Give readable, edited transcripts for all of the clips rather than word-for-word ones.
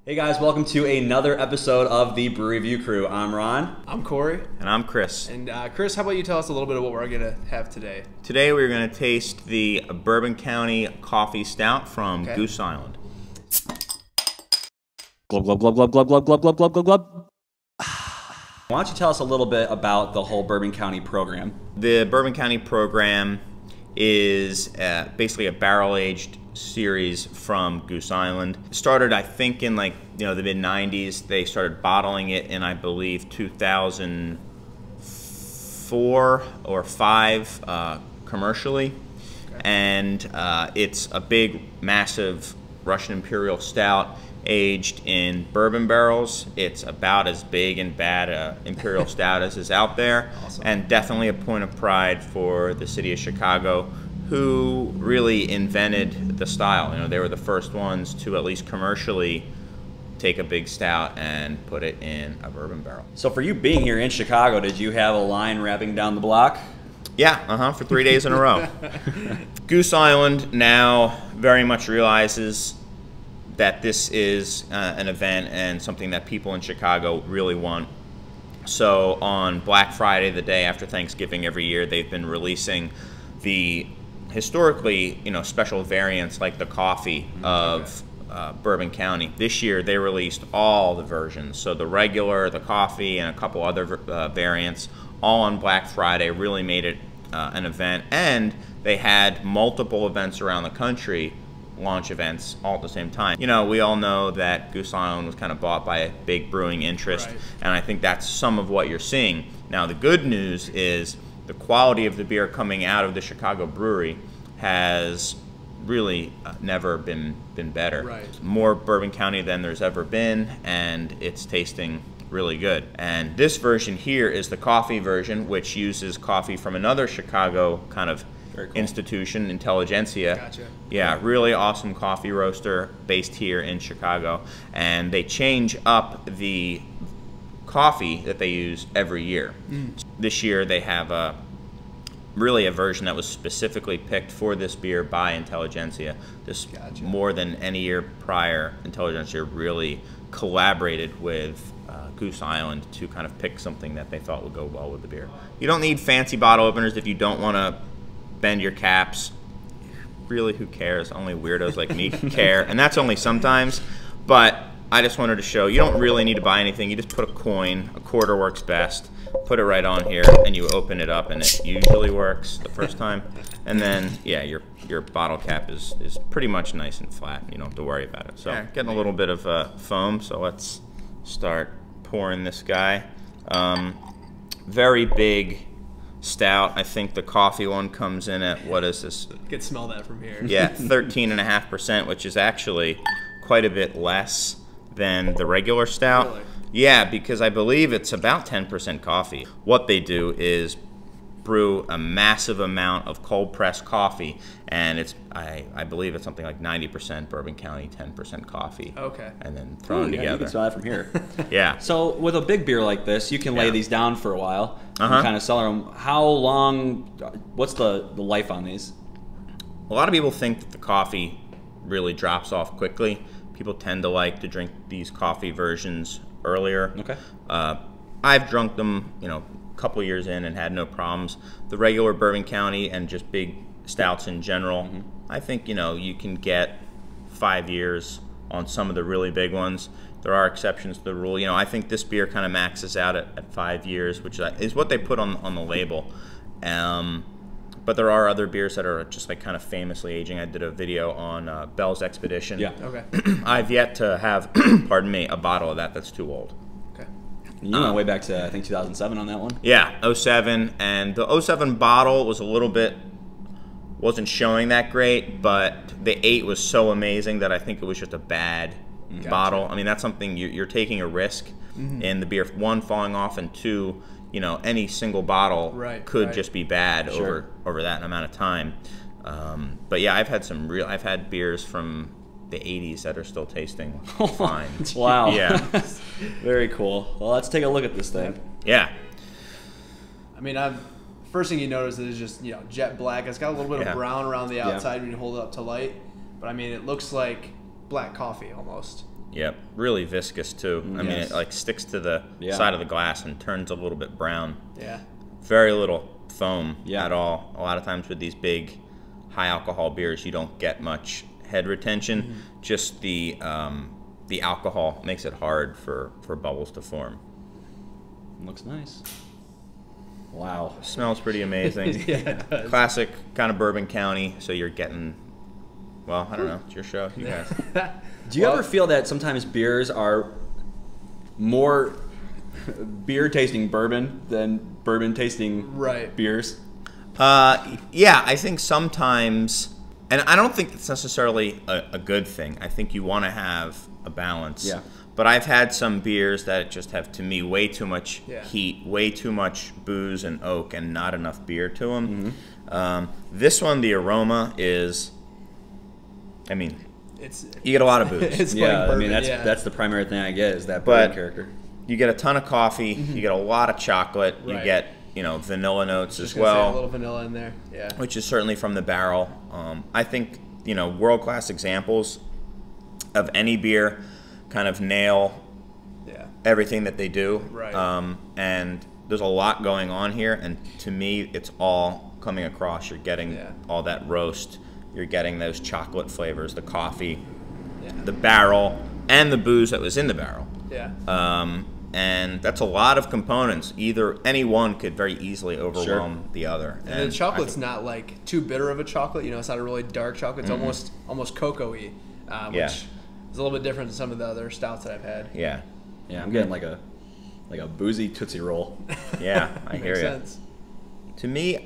Hey guys, welcome to another episode of the Brew Review Crew. I'm Ron. I'm Corey. And I'm Chris. And Chris, how about you tell us a little bit of what we're going to have today? Today we're going to taste the Bourbon County Coffee Stout from Goose Island. Glub, glub, glub, glub, glub, glub, glub, glub, glub, glub, glub. Why don't you tell us a little bit about the whole Bourbon County program? The Bourbon County program is basically a barrel-aged series from Goose Island. It started, I think, in the mid-90s. They started bottling it in, I believe, 2004 or 5 commercially. Okay. And it's a big, massive Russian Imperial Stout aged in bourbon barrels. It's about as big and bad Imperial Stout as is out there. Awesome. And definitely a point of pride for the city of Chicago, who really invented the style. You know, they were the first ones to at least commercially take a big stout and put it in a bourbon barrel. So for you being here in Chicago, did you have a line wrapping down the block? Yeah, for 3 days in a row. Goose Island now very much realizes that this is an event and something that people in Chicago really want. So on Black Friday, the day after Thanksgiving every year, they've been releasing the historically, special variants like the coffee of Bourbon County. This year they released all the versions, so the regular, the coffee, and a couple other variants, all on Black Friday. Really made it an event, and they had multiple events around the country, launch events, all at the same time. We all know that Goose Island was kind of bought by a big brewing interest, right, and I think that's some of what you're seeing. Now the good news is the quality of the beer coming out of the Chicago brewery has really never been better. Right. More Bourbon County than there's ever been, and it's tasting really good. And this version here is the coffee version, which uses coffee from another Chicago kind of institution, Intelligentsia. Gotcha. Yeah, really awesome coffee roaster based here in Chicago. And they change up the coffee that they use every year. This year they have really a version that was specifically picked for this beer by Intelligentsia. This, gotcha, more than any year prior, Intelligentsia really collaborated with Goose Island to kind of pick something that they thought would go well with the beer. You don't need fancy bottle openers if you don't want to bend your caps. Really, who cares? Only weirdos like me care, and that's only sometimes. But I just wanted to show you don't really need to buy anything. You just put a coin, a quarter works best, put it right on here, and you open it up, and it usually works the first time. And then, yeah, your bottle cap is pretty much nice and flat. You don't have to worry about it. So yeah, getting a little bit of foam, so let's start pouring this guy. Very big stout. I think the coffee one comes in at, what is this? You can smell that from here. Yeah, 13.5%, which is actually quite a bit less than the regular stout. Really? Yeah, because I believe it's about 10% coffee. What they do is brew a massive amount of cold pressed coffee, and it's I believe it's something like 90% Bourbon County, 10% coffee. Okay. And then thrown together. You can smell that from here. Yeah. So with a big beer like this, you can lay these down for a while and kind of cellar them. How long? What's the life on these? A lot of people think that the coffee really drops off quickly. People tend to like to drink these coffee versions earlier. Okay. I've drunk them, a couple years in and had no problems. The regular Bourbon County and just big stouts in general, I think, you can get 5 years on some of the really big ones. There are exceptions to the rule. I think this beer kind of maxes out at 5 years, which is what they put on the label. But there are other beers that are just kind of famously aging. I did a video on Bell's Expedition. Yeah. Okay. I've yet to have, pardon me, a bottle of that's too old. Okay. You went way back to, I think, 2007 on that one? Yeah, 07. And the 07 bottle was wasn't showing that great, but the 8 was so amazing that I think it was just a bad bottle. I mean, that's something you're taking a risk in the beer. 1, falling off, and 2, any single bottle could just be bad over that amount of time. But yeah, I've had beers from the 80s that are still tasting fine. Wow. Yeah. Very cool. Well, let's take a look at this thing. Yeah. I mean, first thing you notice is just, jet black. It's got a little bit of brown around the outside when you hold it up to light. But I mean, it looks like black coffee almost. Yep, really viscous too. I mean, it like sticks to the side of the glass and turns a little bit brown. Yeah. Very little foam at all. A lot of times with these big, high alcohol beers, you don't get much head retention. Just the alcohol makes it hard for bubbles to form. Looks nice. Wow. Smells pretty amazing. Yeah, it does. Classic kind of Bourbon County. So you're getting, well, I don't know. It's your show. You guys. Do you ever feel that sometimes beers are more beer tasting bourbon than bourbon tasting beers? Yeah, I think sometimes, and I don't think it's necessarily a good thing. I think you want to have a balance. Yeah. But I've had some beers that just have, to me, way too much heat, way too much booze and oak, and not enough beer to them. This one, the aroma is, I mean, you get a lot of booze. It's Yeah, like I mean, bourbon, that's the primary thing I get is that bourbon character. You get a ton of coffee. You get a lot of chocolate. You get, vanilla notes as well. A little vanilla in there. Yeah. Which is certainly from the barrel. I think, world-class examples of any beer kind of nail everything that they do. Right. And there's a lot going on here, and to me, it's all coming across. You're getting all that roast. You're getting those chocolate flavors, the coffee, the barrel, and the booze that was in the barrel. Yeah. And that's a lot of components. Any one could very easily overwhelm the other. And the chocolate's not like too bitter of a chocolate. It's not a really dark chocolate. It's almost cocoa-y, which is a little bit different than some of the other stouts that I've had. Yeah. Yeah, I'm getting like a boozy Tootsie Roll. Yeah, I hear you. Makes sense. To me,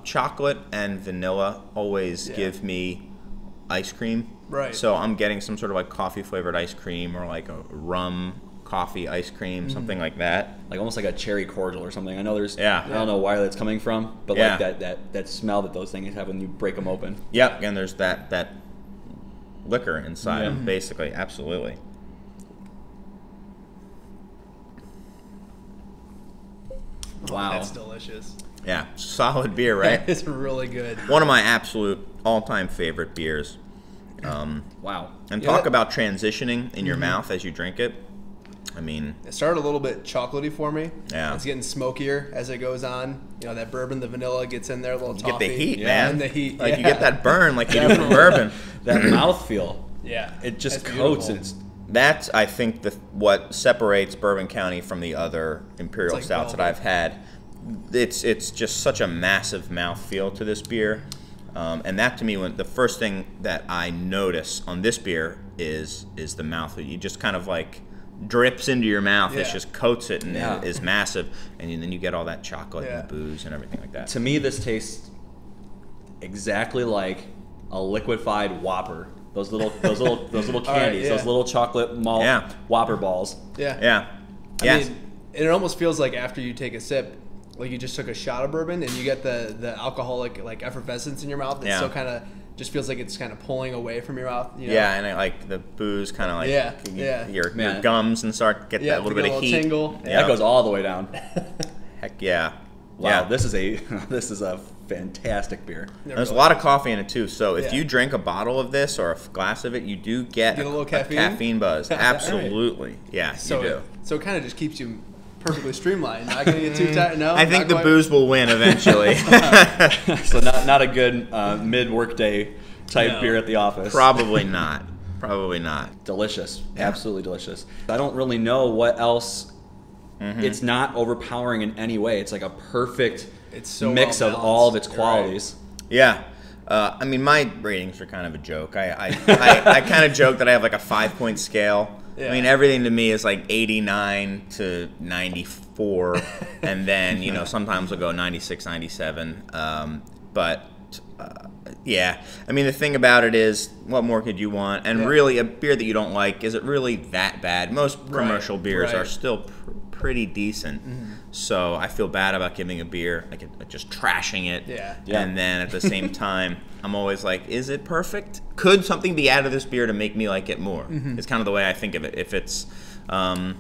chocolate and vanilla always give me ice cream. Right. So I'm getting some sort of like coffee flavored ice cream or like a rum coffee ice cream, something like that. Like almost like a cherry cordial or something. I know there's I don't know where that's coming from, but like that smell that those things have when you break them open. Yep, and there's that liquor inside them, basically. Absolutely. Wow. That's delicious. Yeah, solid beer, right? It's really good. One of my absolute all-time favorite beers. Wow. And talk about transitioning in your mouth as you drink it. I mean, it started a little bit chocolatey for me. Yeah. It's getting smokier as it goes on. That bourbon, the vanilla gets in there, a little toffee. Get the heat, man. And the heat. Like you get that burn like you do from bourbon. That mouthfeel. Yeah. It just That's coats beautiful. it. That's, I think, what separates Bourbon County from the other Imperial like Stouts that I've had. It's just such a massive mouthfeel to this beer. And that, to me, the first thing that I notice on this beer is the mouth. You just kind of like drips into your mouth. It just coats it and it is massive. And then you get all that chocolate and the booze and everything like that. To me, this tastes exactly like a liquefied Whopper. Those little candies, those little chocolate malt Whopper balls. I mean, it almost feels like after you take a sip, like you just took a shot of bourbon and you get the alcoholic like effervescence in your mouth. It still kind of just feels like it's kind of pulling away from your mouth. Yeah, and like the booze kind of like your gums and start get that little bit of heat. Tingle. That goes all the way down. Heck yeah. Wow, this is a fantastic beer. There's a lot of coffee in it too, so if you drink a bottle of this or a glass of it, you do get a little caffeine buzz. Absolutely, you do. So it kind of just keeps you perfectly streamlined. Not gonna get too tight. No, I think the booze will win eventually. So not a good mid-workday type beer at the office. Probably not. Probably not. Delicious, absolutely delicious. I don't really know what else. It's not overpowering in any way. It's like a perfect mix of all of its qualities. Right. Yeah. I mean, my ratings are kind of a joke. I kind of joke that I have like a 5-point scale. Yeah. I mean, everything to me is like 89 to 94, and then sometimes I'll go 96, 97. Yeah, I mean, the thing about it is, what more could you want? And really, a beer that you don't like, is it really that bad? Most commercial beers are still pretty decent. So I feel bad about giving a beer, like just trashing it. And then at the same time, I'm always like, is it perfect? Could something be added to this beer to make me like it more? It's kind of the way I think of it. If it's, and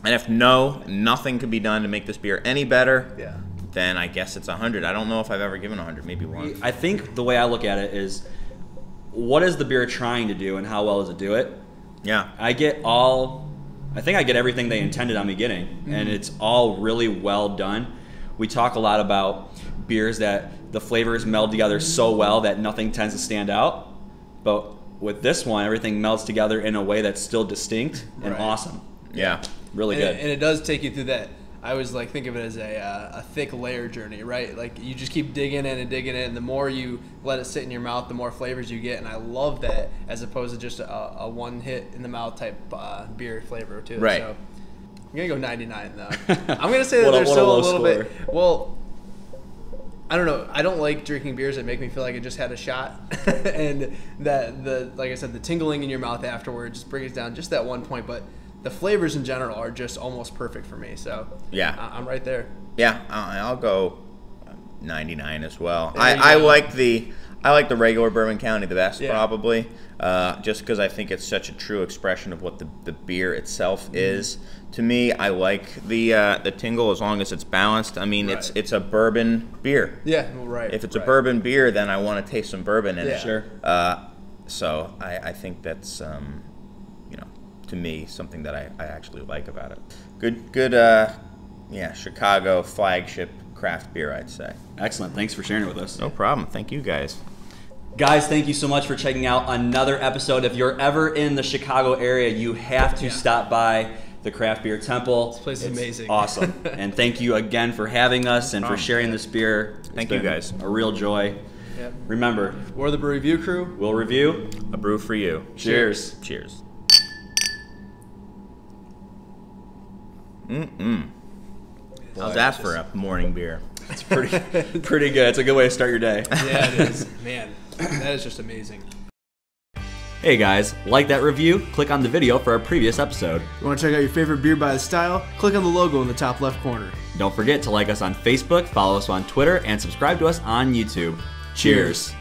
if nothing could be done to make this beer any better, then I guess it's 100. I don't know if I've ever given 100, maybe once. I think the way I look at it is, what is the beer trying to do and how well does it do it? Yeah. I think I get everything they intended on me getting, and it's all really well done. We talk a lot about beers that the flavors meld together so well that nothing tends to stand out, but with this one, everything melds together in a way that's still distinct and awesome. Yeah. Really good. And it does take you through that. I always like think of it as a thick layer journey, right? Like you just keep digging in, and the more you let it sit in your mouth, the more flavors you get. And I love that as opposed to just a one hit in the mouth type beer flavor too. Right. So I'm gonna go 99 though. I'm gonna say that there's still a little bit. Well, I don't know. I don't like drinking beers that make me feel like I just had a shot, and that like I said, the tingling in your mouth afterwards just brings down just that 1 point, but. The flavors in general are just almost perfect for me, so yeah, I'm right there. Yeah, I'll go 99 as well. I like the regular Bourbon County the best probably, just because I think it's such a true expression of what the beer itself is. To me, I like the tingle as long as it's balanced. I mean, it's a bourbon beer. Yeah, well, right. If it's a bourbon beer, then I want to taste some bourbon in it. Sure. So I think that's to me, something that I actually like about it. Good, Chicago flagship craft beer, I'd say. Excellent. Thanks for sharing it with us. No problem. Thank you, guys. Guys, thank you so much for checking out another episode. If you're ever in the Chicago area, you have to stop by the Craft Beer Temple. This place is amazing. Awesome. And thank you again for having us and for sharing this beer. Thank you, guys. A real joy. Yep. Remember, we're the Brew Review Crew. We'll review a brew for you. Cheers. Cheers. How's that for a morning beer? It's pretty good. It's a good way to start your day. Yeah, it is. Man, that is just amazing. Hey guys, like that review? Click on the video for our previous episode. You want to check out your favorite beer by the style? Click on the logo in the top left corner. Don't forget to like us on Facebook, follow us on Twitter, and subscribe to us on YouTube. Cheers.